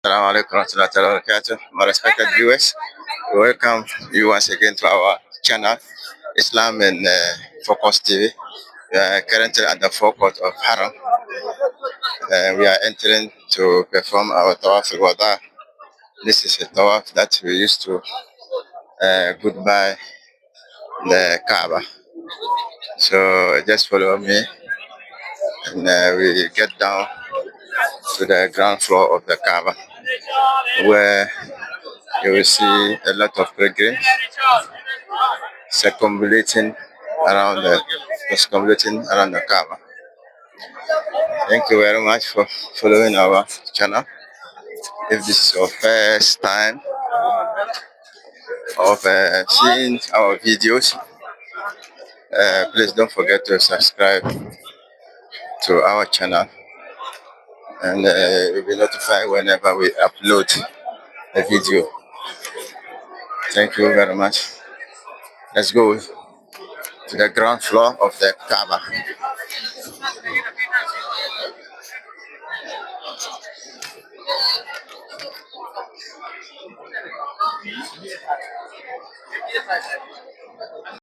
Assalamu alaikum warahmatullahi wabarakatuh. My respected viewers, we welcome you once again to our channel, Islam in Focus TV. We are currently at the forecourt of Haram. We are entering to perform our Tawaf Al-Wada. This is a Tawaf that we used to goodbye the Kaaba. So just follow me and we get down to the ground floor of the Kaaba, where you will see a lot of pilgrims circumambulating around the Kaaba. Thank you very much for following our channel. If this is your first time of seeing our videos, please don't forget to subscribe to our channel, and you'll be notified whenever we upload a video. Thank you very much. Let's go to the ground floor of the Kaaba.